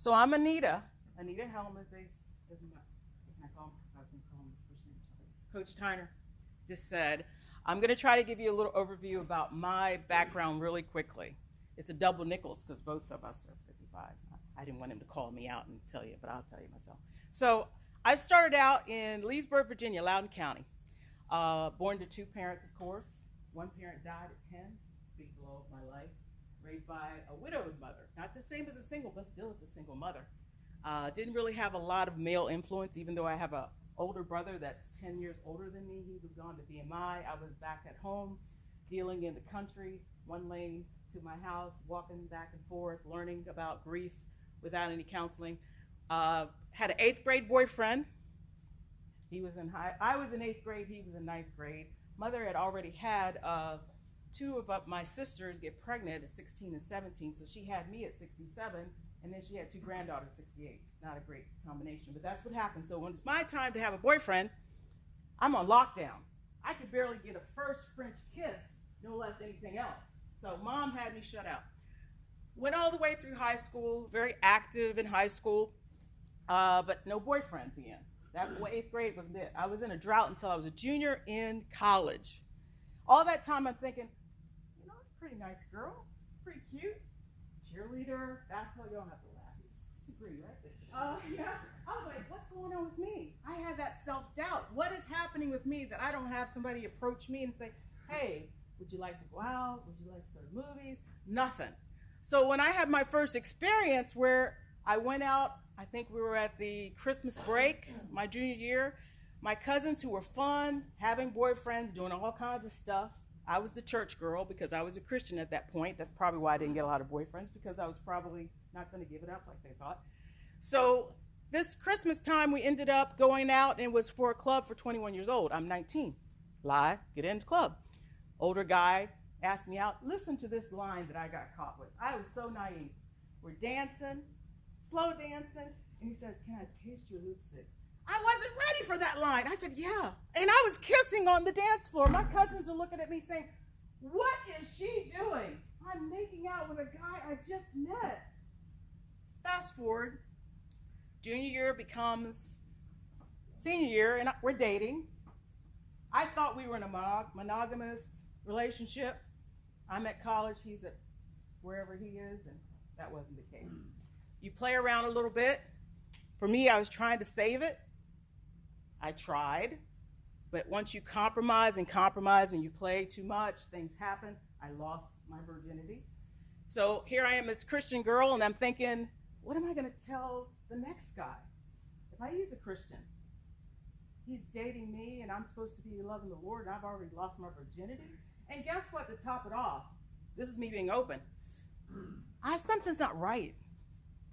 So I'm Anita. Anita Helm is can I call him? I was going to call him his first name. Sorry. Coach Tyner just said, I'm going to try to give you a little overview about my background really quickly. It's a double nickels because both of us are 55. I didn't want him to call me out and tell you, but I'll tell you myself. So I started out in Leesburg, Virginia, Loudoun County. Born to two parents, of course. One parent died at 10, big blow of my life. Raised by a widowed mother. Not the same as a single, but still it's a single mother. Didn't really have a lot of male influence, even though I have an older brother that's 10 years older than me. He was gone to BMI. I was back at home, dealing in the country, one lane to my house, walking back and forth, learning about grief without any counseling. Had an 8th grade boyfriend. I was in 8th grade, he was in 9th grade. Mother had already had two of my sisters get pregnant at 16 and 17, so she had me at 67, and then she had two granddaughters at 68. Not a great combination, but that's what happened. So when it's my time to have a boyfriend, I'm on lockdown. I could barely get a first French kiss, no less anything else. So mom had me shut out. Went all the way through high school, very active in high school, but no boyfriends again. That 8th grade was it. I was in a drought until I was a junior in college. All that time I'm thinking, you know, pretty nice girl, pretty cute, cheerleader, basketball. You don't have to laugh. You disagree, right? Yeah. I was like, what's going on with me? I had that self-doubt. What is happening with me that I don't have somebody approach me and say, hey, would you like to go out? Would you like to go to movies? Nothing. So when I had my first experience where I went out, I think we were at the Christmas break, my junior year, my cousins who were fun, having boyfriends, doing all kinds of stuff. I was the church girl because I was a Christian at that point. That's probably why I didn't get a lot of boyfriends, because I was probably not going to give it up like they thought. So this Christmas time, we ended up going out, and it was for a club for 21 years old. I'm 19. Lie, get in the club. Older guy asked me out. Listen to this line that I got caught with. I was so naive. We're dancing, slow dancing, and he says, can I taste your lipstick? I wasn't ready for that line. I said, yeah. And I was kissing on the dance floor. My cousins are looking at me saying, what is she doing? I'm making out with a guy I just met. Fast forward, junior year becomes senior year, and we're dating. I thought we were in a monogamous relationship. I'm at college, he's at wherever he is, and that wasn't the case. You play around a little bit. For me, I was trying to save it. I tried, but once you compromise and you play too much, things happen. I lost my virginity. So here I am, this Christian girl, and I'm thinking, what am I going to tell the next guy? If he's a Christian, he's dating me, and I'm supposed to be loving the Lord, and I've already lost my virginity. And guess what? To top it off, this is me being open. Something's not right.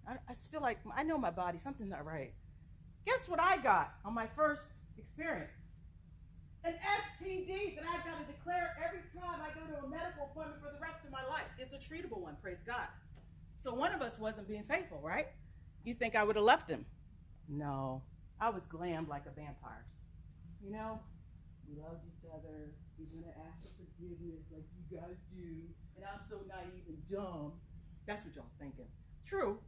I just feel like I know my body, something's not right. Guess what I got on my first experience? An STD that I've got to declare every time I go to a medical appointment for the rest of my life. It's a treatable one, praise God. So one of us wasn't being faithful, right? You think I would have left him? No, I was glammed like a vampire. You know, we loved each other. We're going to ask for forgiveness like you guys do. And I'm so naive and dumb. That's what y'all thinking. True,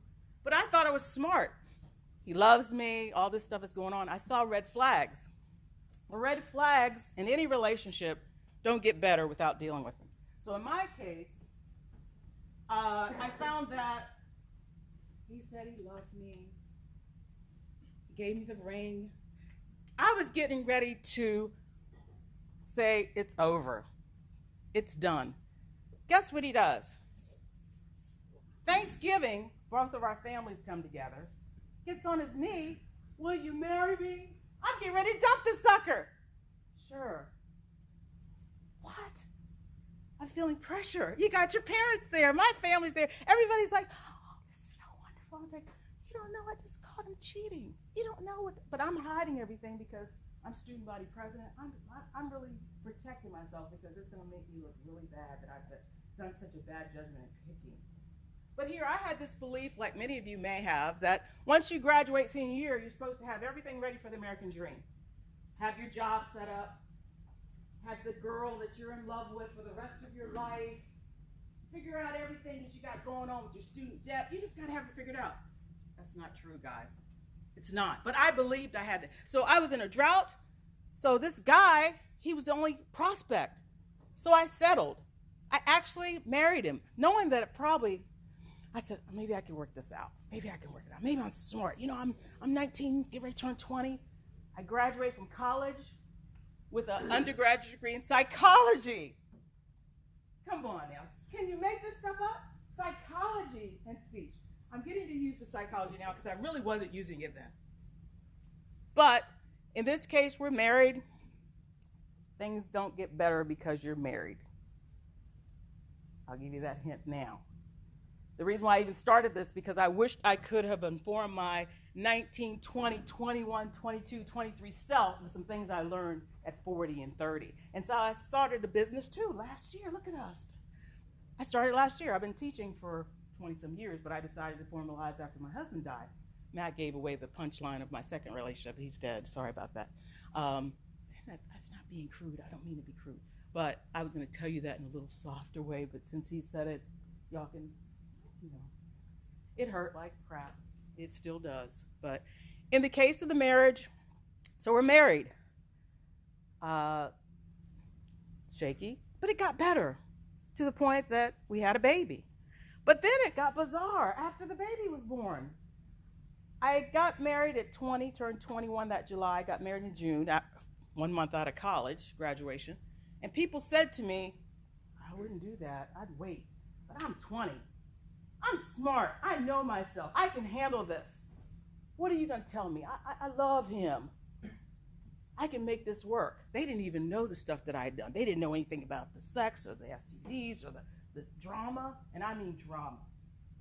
but I thought I was smart. He loves me, all this stuff is going on. I saw red flags. The red flags in any relationship don't get better without dealing with them. So in my case, I found that he said he loved me. He gave me the ring. I was getting ready to say, it's over. It's done. Guess what he does? Thanksgiving, both of our families come together. Gets on his knee. Will you marry me? I'm getting ready to dump this sucker. Sure. What? I'm feeling pressure. You got your parents there. My family's there. Everybody's like, oh, this is so wonderful. I was like, you don't know, I just caught him cheating. You don't know what, but I'm hiding everything because I'm student body president. I'm really protecting myself because it's going to make me look really bad that I've done such a bad judgment in picking. But here I had this belief, like many of you may have, that once you graduate senior year, you're supposed to have everything ready for the American dream. Have your job set up, have the girl that you're in love with for the rest of your life, figure out everything that you got going on with your student debt. You just got to have it figured out. That's not true, guys. It's not. But I believed I had to. So I was in a drought. So this guy, he was the only prospect. So I settled. I actually married him, knowing that I said, maybe I can work this out. Maybe I can work it out. Maybe I'm smart. I'm 19, get ready to turn 20. I graduated from college with an undergraduate degree in psychology. Come on now. Can you make this stuff up? Psychology and speech. I'm getting to use the psychology now because I really wasn't using it then. But in this case, we're married. Things don't get better because you're married. I'll give you that hint now. The reason why I even started this because I wished I could have informed my 19, 20, 21, 22, 23 self with some things I learned at 40 and 30. And so I started a business too last year. Look at us. I started last year. I've been teaching for 20-some years, but I decided to formalize after my husband died. Matt gave away the punchline of my second relationship. He's dead. Sorry about that. That's not being crude. I don't mean to be crude. But I was going to tell you that in a little softer way, but since he said it, y'all can, it hurt like crap. It still does. But in the case of the marriage, so we're married. Shaky, but it got better to the point that we had a baby. But then it got bizarre after the baby was born. I got married at 20, turned 21 that July. I got married in June, 1 month out of college, graduation. And people said to me, I wouldn't do that. I'd wait. But I'm 20. I'm smart. I know myself. I can handle this. What are you going to tell me? I love him. I can make this work. They didn't even know the stuff that I had done. They didn't know anything about the sex or the STDs or the drama, and I mean drama,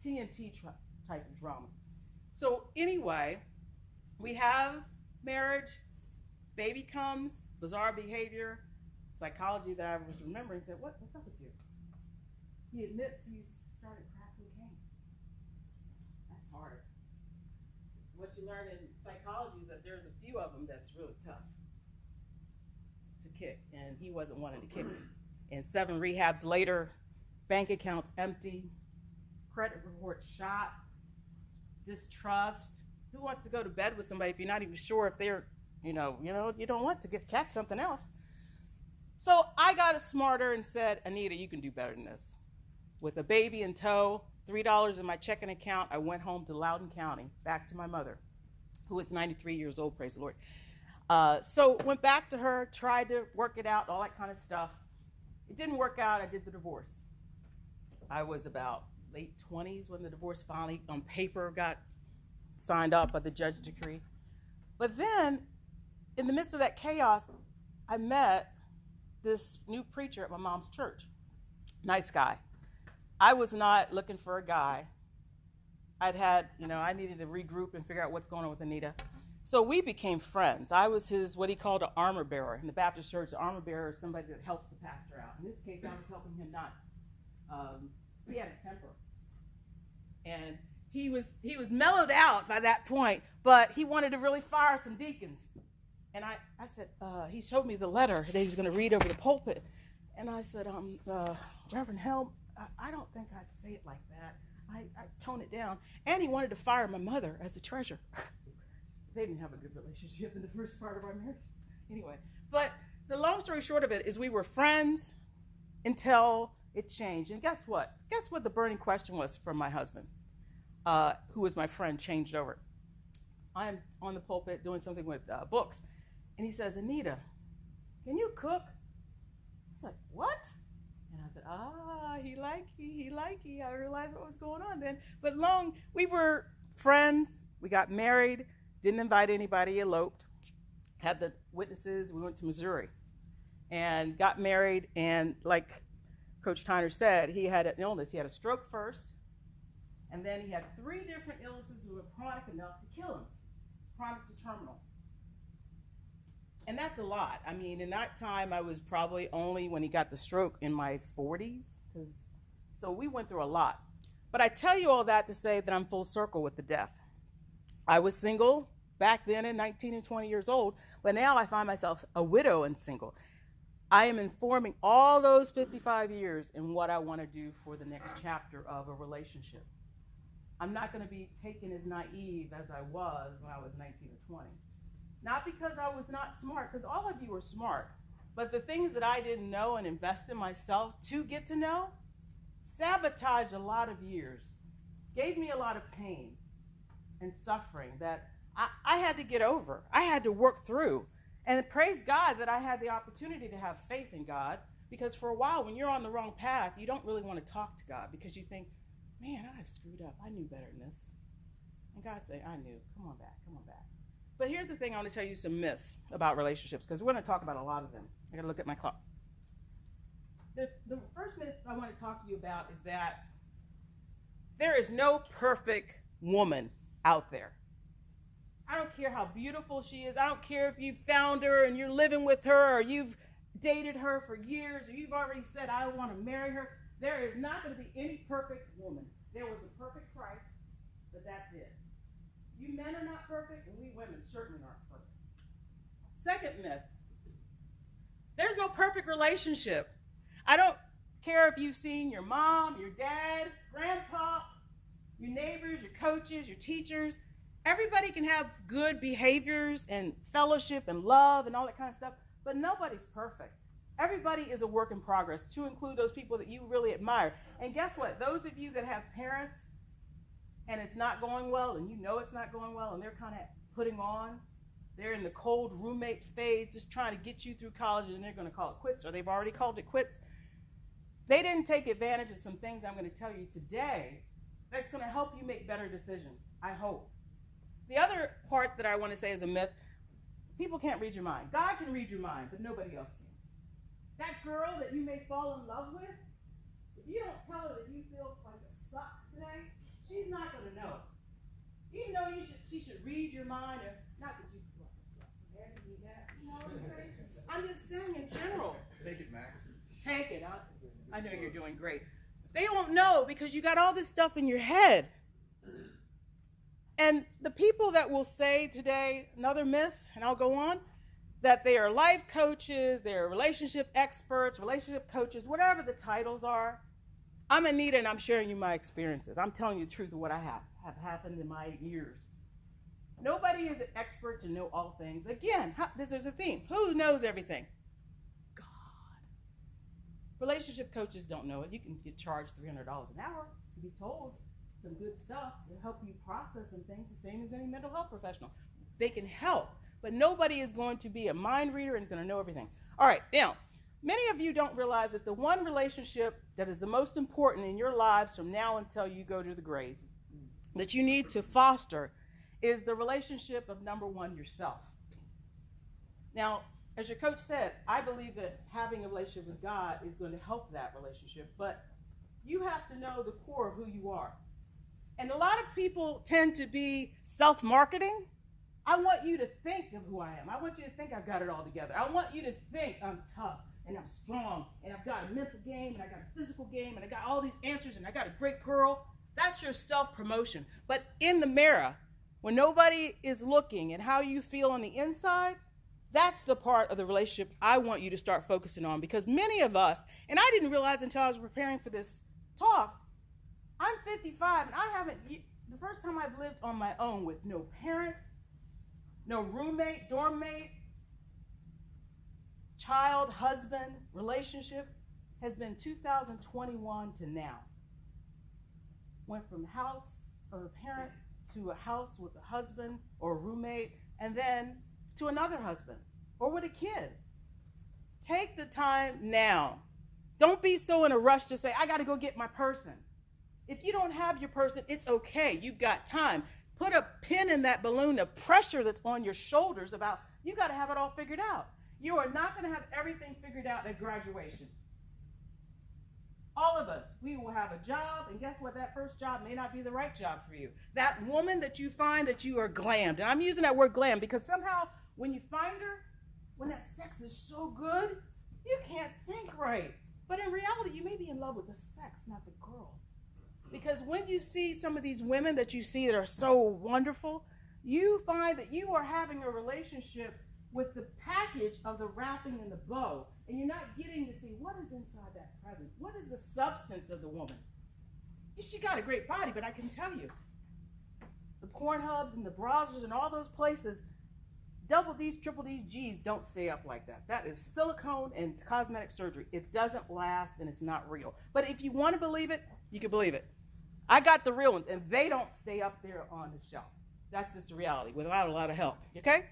TNT type of drama. So anyway, we have marriage, baby comes, bizarre behavior, psychology that I was remembering said, what's up with you? He admits he's started crack cocaine. That's hard. What you learn in psychology is that there's a few of them that's really tough to kick, and he wasn't wanting to kick me. And 7 rehabs later, bank accounts empty, credit reports shot, distrust. Who wants to go to bed with somebody if you're not even sure if they're, you don't want to catch something else. So I got smarter and said, Anita, you can do better than this. With a baby in tow, $3 in my checking account, I went home to Loudoun County, back to my mother, who is 93 years old, praise the Lord. So went back to her, tried to work it out, all that kind of stuff. It didn't work out. I did the divorce. I was about late 20s when the divorce finally on paper got signed off by the judge decree. But then, in the midst of that chaos, I met this new preacher at my mom's church. Nice guy. I was not looking for a guy. I needed to regroup and figure out what's going on with Anita. So we became friends. I was his, what he called an armor bearer. In the Baptist church, an armor bearer is somebody that helps the pastor out. In this case, I was helping him not. He had a temper. And he was mellowed out by that point, but he wanted to really fire some deacons. And I said, he showed me the letter that he was going to read over the pulpit. And I said, Reverend Helm, I don't think I'd say it like that. I tone it down. And he wanted to fire my mother as a treasurer. They didn't have a good relationship in the first part of our marriage. Anyway, but the long story short of it is we were friends until it changed. And guess what? Guess what the burning question was from my husband, who was my friend, changed over. I'm on the pulpit doing something with books. And he says, Anita, can you cook? I was like, what? And I said, he likey. I realized what was going on then. But we were friends. We got married. Didn't invite anybody, eloped. Had the witnesses. We went to Missouri and got married. And like Coach Tyner said, he had an illness. He had a stroke first. And then he had 3 different illnesses that were chronic enough to kill him. Chronic to terminal. And that's a lot. I mean, in that time, I was probably only, when he got the stroke, in my 40s. So we went through a lot. But I tell you all that to say that I'm full circle with the death. I was single back then at 19 and 20 years old, but now I find myself a widow and single. I am informing all those 55 years in what I want to do for the next chapter of a relationship. I'm not going to be taken as naive as I was when I was 19 or 20. Not because I was not smart, because all of you are smart, but the things that I didn't know and invest in myself to get to know sabotaged a lot of years, gave me a lot of pain and suffering that I had to get over. I had to work through. And praise God that I had the opportunity to have faith in God, because for a while when you're on the wrong path, you don't really want to talk to God because you think, man, I've screwed up. I knew better than this. And God said, I knew. Come on back. Come on back. But here's the thing. I want to tell you some myths about relationships, because we're going to talk about a lot of them. I got to look at my clock. The first myth I want to talk to you about is that there is no perfect woman out there. I don't care how beautiful she is. I don't care if you found her and you're living with her, or you've dated her for years, or you've already said, I want to marry her. There is not going to be any perfect woman. There was a perfect Christ, but that's it. You men are not perfect, and we women certainly aren't perfect. Second myth, there's no perfect relationship. I don't care if you've seen your mom, your dad, grandpa, your neighbors, your coaches, your teachers. Everybody can have good behaviors and fellowship and love and all that kind of stuff, but nobody's perfect. Everybody is a work in progress, to include those people that you really admire. And guess what? Those of you that have parents and it's not going well, and you know it's not going well, and they're kind of putting on, they're in the cold roommate phase, just trying to get you through college, and they're going to call it quits, or they've already called it quits. They didn't take advantage of some things I'm going to tell you today that's going to help you make better decisions, I hope. The other part that I want to say is a myth. People can't read your mind. God can read your mind, but nobody else can. That girl that you may fall in love with, if you don't tell her that you feel like a suck today, she's not going to know. Even though she should read your mind, or not that you feel like a suck. You know what I'm saying? I'm just saying in general. Take it, Max. Take it. I know you're doing great. They don't know because you got all this stuff in your head. And the people that will say today, another myth, and I'll go on, that they are life coaches, they're relationship experts, relationship coaches, whatever the titles are. I'm Anita, and I'm sharing you my experiences. I'm telling you the truth of what I have happened in my years. Nobody is an expert to know all things. Again, this is a theme. Who knows everything? God. Relationship coaches don't know it. You can get charged $300 an hour to be told some good stuff to help you process some things, the same as any mental health professional. They can help, but nobody is going to be a mind reader and going to know everything. All right, now, many of you don't realize that the one relationship that is the most important in your lives from now until you go to the grave, that you need to foster, is the relationship of number one, yourself. Now, as your coach said, I believe that having a relationship with God is going to help that relationship, but you have to know the core of who you are. And a lot of people tend to be self-marketing. I want you to think of who I am. I want you to think I've got it all together. I want you to think I'm tough and I'm strong and I've got a mental game and I got a physical game and I got all these answers and I got a great girl. That's your self-promotion. But in the mirror, when nobody is looking at how you feel on the inside, that's the part of the relationship I want you to start focusing on, because many of us, and I didn't realize until I was preparing for this talk, I'm 55, and the first time I've lived on my own with no parents, no roommate, dorm mate, child, husband, relationship, has been 2021 to now. Went from house of a parent to a house with a husband or a roommate, and then to another husband or with a kid. Take the time now. Don't be so in a rush to say, I got to go get my person. If you don't have your person, it's okay. You've got time. Put a pin in that balloon of pressure that's on your shoulders about you got to have it all figured out. You are not going to have everything figured out at graduation. All of us, we will have a job, and guess what? That first job may not be the right job for you. That woman that you find that you are glammed, and I'm using that word glam because somehow when you find her, when that sex is so good, you can't think right. But in reality, you may be in love with the sex, not the girl. Because when you see some of these women that you see that are so wonderful, you find that you are having a relationship with the package of the wrapping and the bow, and you're not getting to see what is inside that present. What is the substance of the woman? She got a great body, but I can tell you, the Pornhubs and the browsers and all those places, double D's, triple D's, G's don't stay up like that. That is silicone and cosmetic surgery. It doesn't last and it's not real. But if you want to believe it, you can believe it. I got the real ones, and they don't stay up there on the shelf. That's just the reality without a lot of help, okay?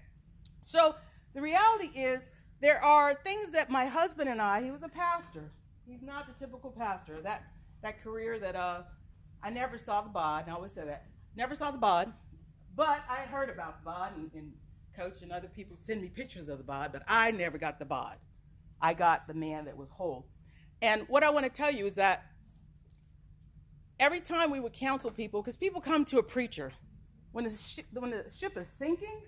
So the reality is there are things that my husband and he was a pastor. He's not the typical pastor. That career that I never saw the bod, and I always say that. Never saw the bod, but I heard about the bod, and Coach and other people send me pictures of the bod, but I never got the bod. I got the man that was whole. And what I want to tell you is that every time we would counsel people, because people come to a preacher when the ship is sinking,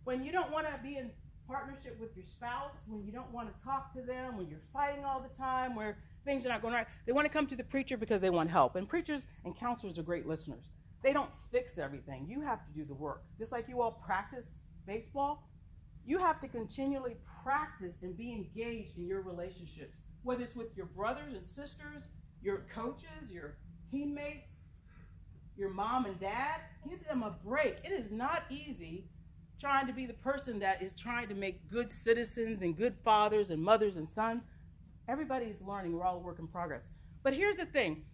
when you don't want to be in partnership with your spouse, when you don't want to talk to them, when you're fighting all the time, where things are not going right, they want to come to the preacher because they want help. And preachers and counselors are great listeners. They don't fix everything. You have to do the work. Just like you all practice baseball, you have to continually practice and be engaged in your relationships, whether it's with your brothers and sisters, your coaches, your teammates, your mom and dad. Give them a break. It is not easy trying to be the person that is trying to make good citizens and good fathers and mothers and sons. Everybody is learning. We're all a work in progress. But here's the thing.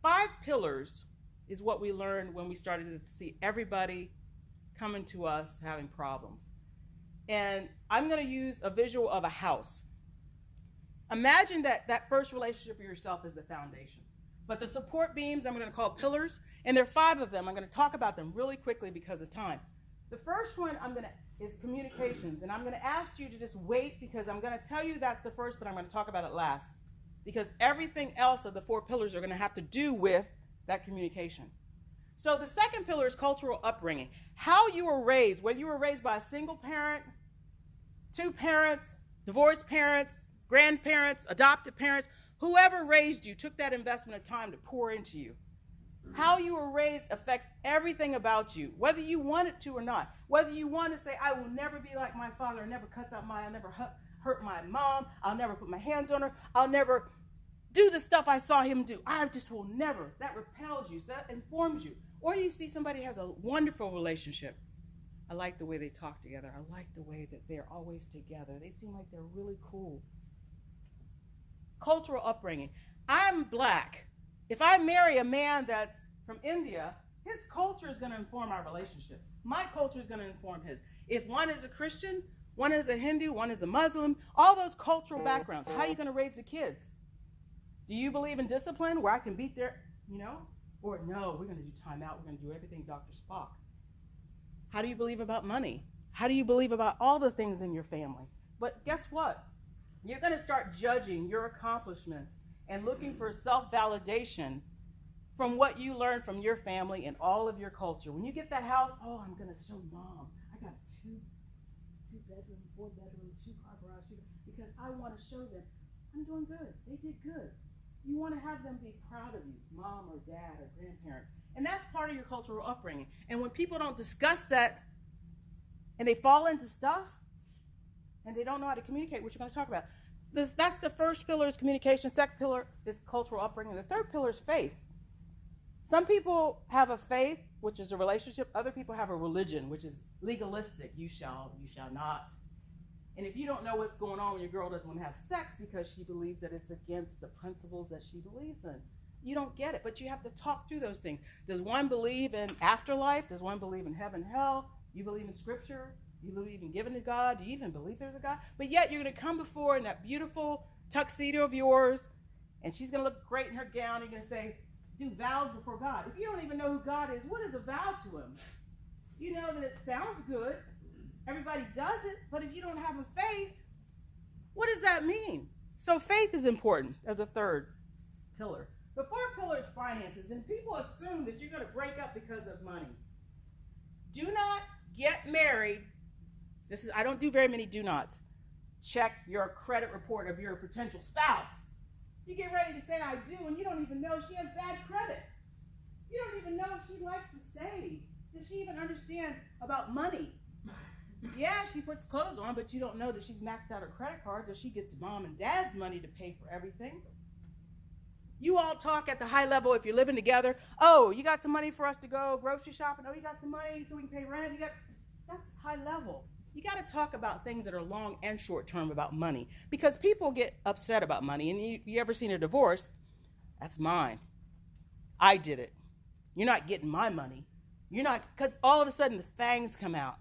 5 pillars is what we learned when we started to see everybody coming to us having problems. And I'm going to use a visual of a house. Imagine that first relationship with yourself is the foundation. But the support beams I'm going to call pillars, and there are 5 of them. I'm going to talk about them really quickly because of time. The first one is communications, and I'm going to ask you to just wait because I'm going to tell you that's the first, but I'm going to talk about it last because everything else of the 4 pillars are going to have to do with that communication. So the second pillar is cultural upbringing. How you were raised, whether you were raised by a single parent, 2 parents, divorced parents, grandparents, adopted parents, whoever raised you took that investment of time to pour into you. How you were raised affects everything about you, whether you want it to or not. Whether you want to say, I will never be like my father, I'll never cuss out I'll never hurt my mom, I'll never put my hands on her, I'll never do the stuff I saw him do. I just will never. That repels you, so that informs you. Or you see somebody has a wonderful relationship. I like the way they talk together. I like the way that they're always together. They seem like they're really cool. Cultural upbringing. I'm black. If I marry a man that's from India, his culture is going to inform our relationship. My culture is going to inform his. If one is a Christian, one is a Hindu, one is a Muslim, all those cultural backgrounds, how are you going to raise the kids? Do you believe in discipline where I can beat their, or no, we're going to do time out, we're going to do everything Dr. Spock. How do you believe about money? How do you believe about all the things in your family? But guess what? You're going to start judging your accomplishments and looking for self-validation from what you learned from your family and all of your culture. When you get that house, oh, I'm going to show mom. I got a 2-bedroom, 4-bedroom, 2-car garage, because I want to show them I'm doing good. They did good. You want to have them be proud of you, mom or dad or grandparents. And that's part of your cultural upbringing. And when people don't discuss that and they fall into stuff and they don't know how to communicate, which we're going to talk about, that's the first pillar is communication. Second pillar is cultural upbringing. The third pillar is faith. Some people have a faith, which is a relationship. Other people have a religion, which is legalistic. You shall not. And if you don't know what's going on when your girl doesn't want to have sex because she believes that it's against the principles that she believes in, you don't get it. But you have to talk through those things. Does one believe in afterlife? Does one believe in heaven, hell? You believe in scripture? You believe in giving to God? Do you even believe there's a God? But yet you're going to come before in that beautiful tuxedo of yours, and she's going to look great in her gown. You're going to say, do vows before God. If you don't even know who God is, what is a vow to him? You know that it sounds good. Everybody does it. But if you don't have a faith, what does that mean? So faith is important as a third pillar. The fourth pillar is finances. And people assume that you're going to break up because of money. Do not get married. I don't do very many do nots. Check your credit report of your potential spouse. You get ready to say I do, and you don't even know she has bad credit. You don't even know if she likes to save. Does she even understand about money? Yeah, she puts clothes on, but you don't know that she's maxed out her credit cards or she gets mom and dad's money to pay for everything. You all talk at the high level if you're living together. Oh, you got some money for us to go grocery shopping? Oh, you got some money so we can pay rent? That's high level. You got to talk about things that are long and short term about money, because people get upset about money. And you ever seen a divorce? That's mine. I did it. You're not getting my money. You're not, because all of a sudden the fangs come out.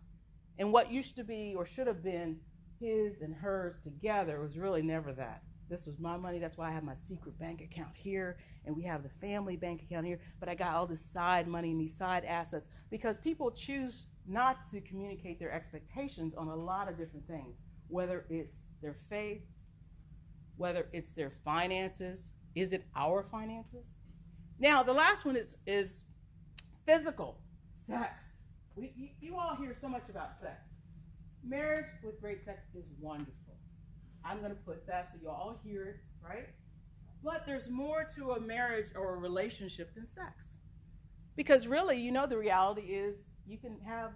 And what used to be or should have been his and hers together was really never that. This was my money. That's why I have my secret bank account here, and we have the family bank account here. But I got all this side money and these side assets, because people choose not to communicate their expectations on a lot of different things, whether it's their faith, whether it's their finances. Is it our finances? Now, the last one is physical, sex. You all hear so much about sex. Marriage with great sex is wonderful. I'm going to put that so you all hear it, right? But there's more to a marriage or a relationship than sex. Because really, the reality is you can have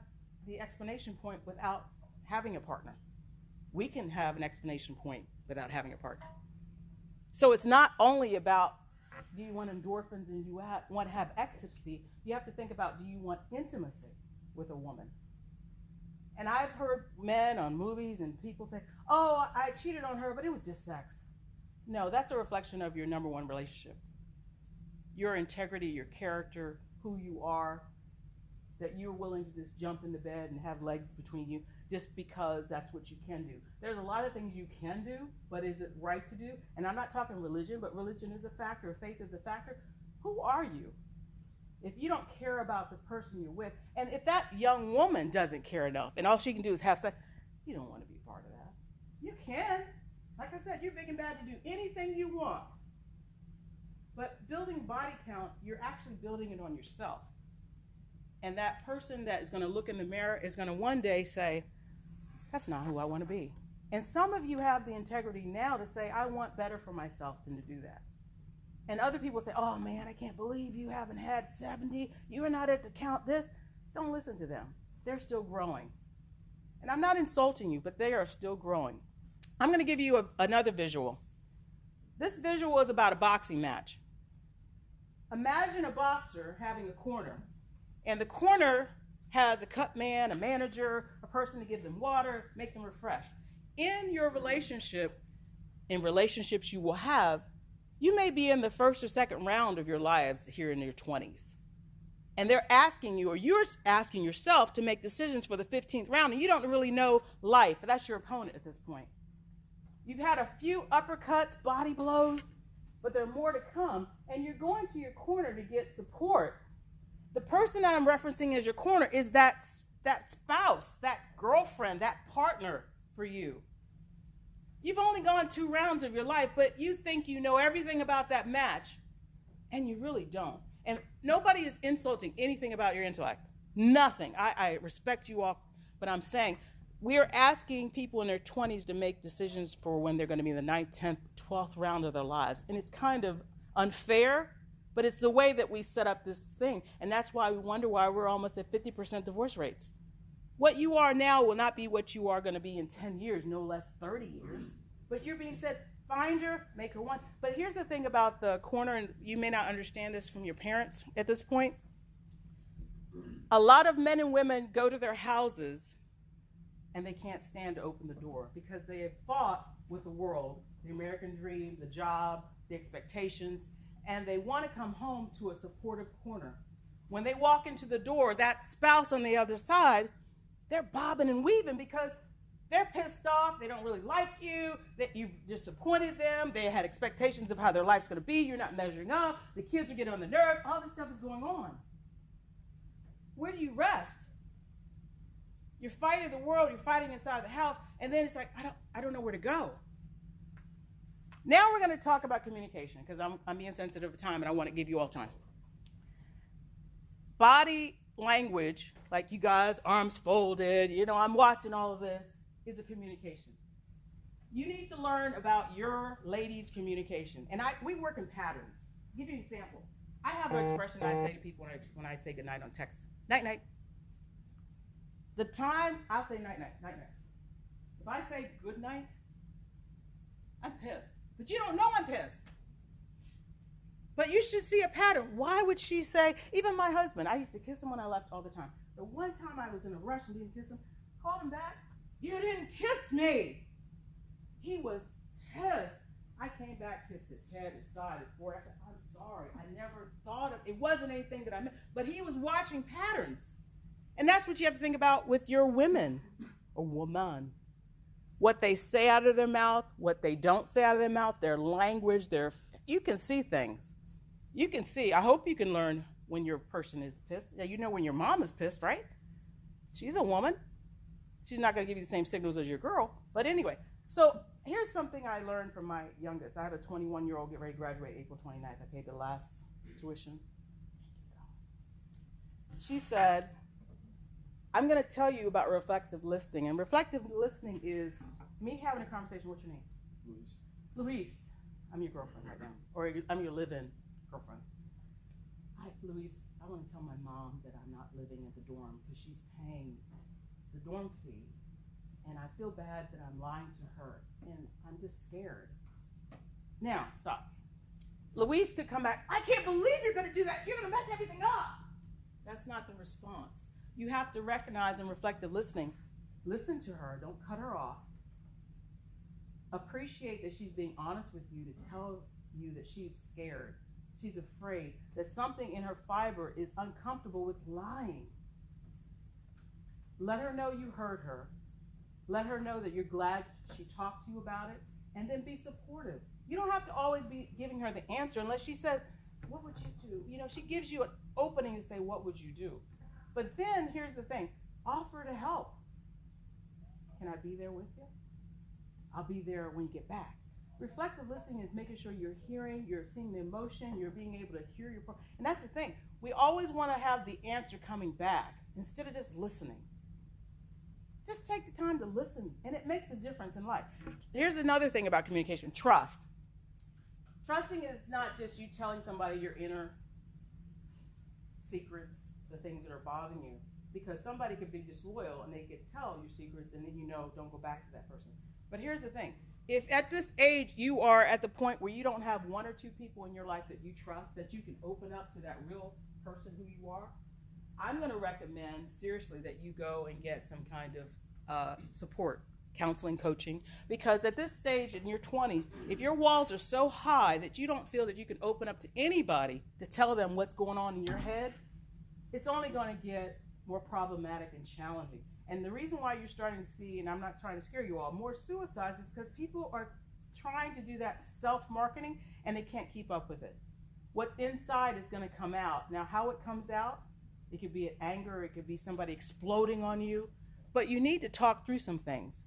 the explanation point without having a partner. We can have an explanation point without having a partner. So it's not only about, do you want endorphins and you want to have ecstasy? You have to think about, do you want intimacy with a woman? And I've heard men on movies and people say, oh, I cheated on her, but it was just sex. No, that's a reflection of your number one relationship. Your integrity, your character, who you are, that you're willing to just jump into bed and have legs between you just because that's what you can do. There's a lot of things you can do, but is it right to do? And I'm not talking religion, but religion is a factor, faith is a factor. Who are you? If you don't care about the person you're with, and if that young woman doesn't care enough and all she can do is have sex, you don't want to be a part of that. You can. Like I said, you're big and bad to do anything you want. But building body count, you're actually building it on yourself. And that person that is going to look in the mirror is going to one day say, that's not who I want to be. And some of you have the integrity now to say, I want better for myself than to do that. And other people say, oh man, I can't believe you haven't had 70. You are not at the count this. Don't listen to them. They're still growing. And I'm not insulting you, but they are still growing. I'm going to give you another visual. This visual is about a boxing match. Imagine a boxer having a corner. And the corner has a cut man, a manager, a person to give them water, make them refreshed. In your relationship, in relationships you will have, you may be in the first or second round of your lives here in your 20s. And they're asking you, or you're asking yourself to make decisions for the 15th round, and you don't really know life. That's your opponent at this point. You've had a few uppercuts, body blows, but there are more to come, and you're going to your corner to get support. The person that I'm referencing as your corner is that spouse, that girlfriend, that partner for you. You've only gone 2 rounds of your life, but you think you know everything about that match, and you really don't. And nobody is insulting anything about your intellect. Nothing. I respect you all, but I'm saying we are asking people in their 20s to make decisions for when they're going to be in the 9th, 10th, 12th round of their lives. And it's kind of unfair, but it's the way that we set up this thing. And that's why we wonder why we're almost at 50% divorce rates. What you are now will not be what you are going to be in 10 years, no less 30 years. But you're being said, find her, make her one. But here's the thing about the corner, and you may not understand this from your parents at this point. A lot of men and women go to their houses and they can't stand to open the door because they have fought with the world, the American dream, the job, the expectations, and they want to come home to a supportive corner. When they walk into the door, that spouse on the other side, they're bobbing and weaving because they're pissed off, they don't really like you, that you've disappointed them, they had expectations of how their life's going to be, you're not measuring up, the kids are getting on the nerves, all this stuff is going on. Where do you rest? You're fighting the world, you're fighting inside the house, and then it's like, I don't know where to go. Now we're going to talk about communication, because I'm being sensitive to time and I want to give you all time. Body language, like you guys, arms folded, I'm watching all of this, is a communication. You need to learn about your ladies' communication. And we work in patterns. I'll give you an example. I have an expression I say to people when I say goodnight on text. Night, night. The time, I'll say night, night, night, night. If I say good night, I'm pissed. But you don't know I'm pissed. But you should see a pattern. Why would she say, even my husband, I used to kiss him when I left all the time. The one time I was in a rush and didn't kiss him, called him back. You didn't kiss me. He was pissed. I came back, kissed his head, his side, his forehead. I said, I'm sorry. I never thought of it. It wasn't anything that I meant. But he was watching patterns. And that's what you have to think about with your women or woman. What they say out of their mouth, what they don't say out of their mouth, their language, you can see things. You can see. I hope you can learn when your person is pissed. Yeah, you know when your mom is pissed, right? She's a woman. She's not going to give you the same signals as your girl. But anyway, so here's something I learned from my youngest. I have a 21-year-old get ready to graduate April 29th. I paid the last tuition. She said, I'm going to tell you about reflective listening. And reflective listening is me having a conversation. What's your name? Louise. I'm your girlfriend right now. Or I'm your live-in girlfriend. Hi, Louise. I want to tell my mom that I'm not living at the dorm because she's paying the dorm fee. And I feel bad that I'm lying to her. And I'm just scared. Now, stop. Louise could come back. I can't believe you're going to do that. You're going to mess everything up. That's not the response. You have to recognize in reflective listening. Listen to her. Don't cut her off. Appreciate that she's being honest with you to tell you that she's scared. She's afraid that something in her fiber is uncomfortable with lying. Let her know you heard her. Let her know that you're glad she talked to you about it, and then be supportive. You don't have to always be giving her the answer unless she says, what would you do? You know, she gives you an opening to say, what would you do? But then here's the thing, offer to help. Can I be there with you? I'll be there when you get back. Reflective listening is making sure you're hearing, you're seeing the emotion, you're being able to hear your problem. And that's the thing. We always want to have the answer coming back instead of just listening. Just take the time to listen, and it makes a difference in life. Here's another thing about communication, trust. Trusting is not just you telling somebody your inner secrets, the things that are bothering you, because somebody could be disloyal and they could tell your secrets, and then you know, don't go back to that person. But here's the thing. If at this age you are at the point where you don't have one or two people in your life that you trust, that you can open up to that real person who you are, I'm going to recommend seriously that you go and get some kind of support, counseling, coaching, because at this stage in your 20s, if your walls are so high that you don't feel that you can open up to anybody to tell them what's going on in your head, it's only going to get more problematic and challenging. And the reason why you're starting to see, and I'm not trying to scare you all, more suicides is because people are trying to do that self-marketing and they can't keep up with it. What's inside is going to come out. Now, how it comes out, it could be anger, it could be somebody exploding on you, but you need to talk through some things.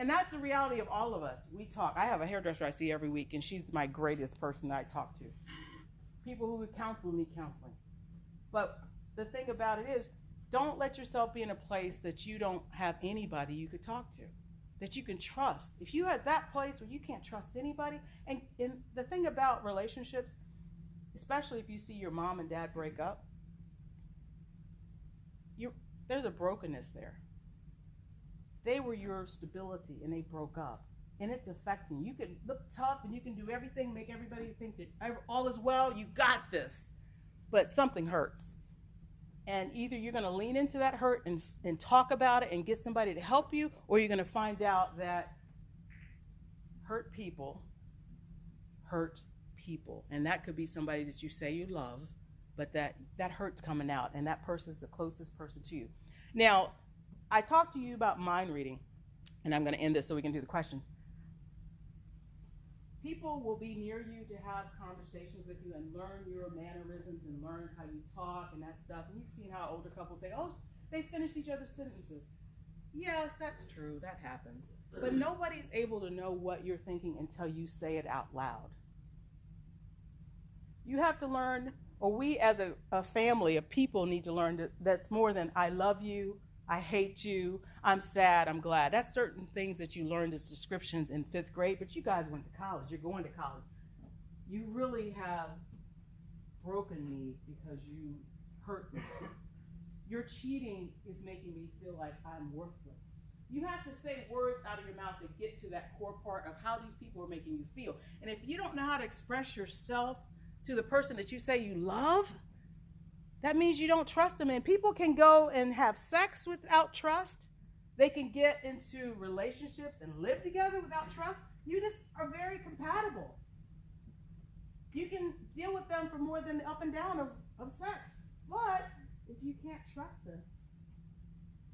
And that's the reality of all of us. We talk. I have a hairdresser I see every week, and she's my greatest person that I talk to. People who would counsel need counseling. But the thing about it is, don't let yourself be in a place that you don't have anybody you could talk to, that you can trust. If you're at that place where you can't trust anybody, and the thing about relationships, especially if you see your mom and dad break up, there's a brokenness there. They were your stability and they broke up, and it's affecting you. You can look tough and you can do everything, make everybody think that all is well, you got this, but something hurts. And either you're going to lean into that hurt and talk about it and get somebody to help you, or you're going to find out that hurt people hurt people. And that could be somebody that you say you love, but that hurt's coming out, and that person's the closest person to you. Now, I talked to you about mind reading, and I'm going to end this so we can do the question. People will be near you to have conversations with you and learn your mannerisms and learn how you talk and that stuff. And you've seen how older couples say, oh, they finish each other's sentences. Yes, that's true. That happens. But nobody's able to know what you're thinking until you say it out loud. You have to learn, or we as a family of people need to learn that's more than I love you, I hate you, I'm sad, I'm glad. That's certain things that you learned as descriptions in 5th grade, but you guys went to college. You're going to college. You really have broken me because you hurt me. Your cheating is making me feel like I'm worthless. You have to say words out of your mouth that get to that core part of how these people are making you feel. And if you don't know how to express yourself to the person that you say you love, that means you don't trust them. And people can go and have sex without trust. They can get into relationships and live together without trust. You just are very compatible. You can deal with them for more than the up and down of sex. But if you can't trust them,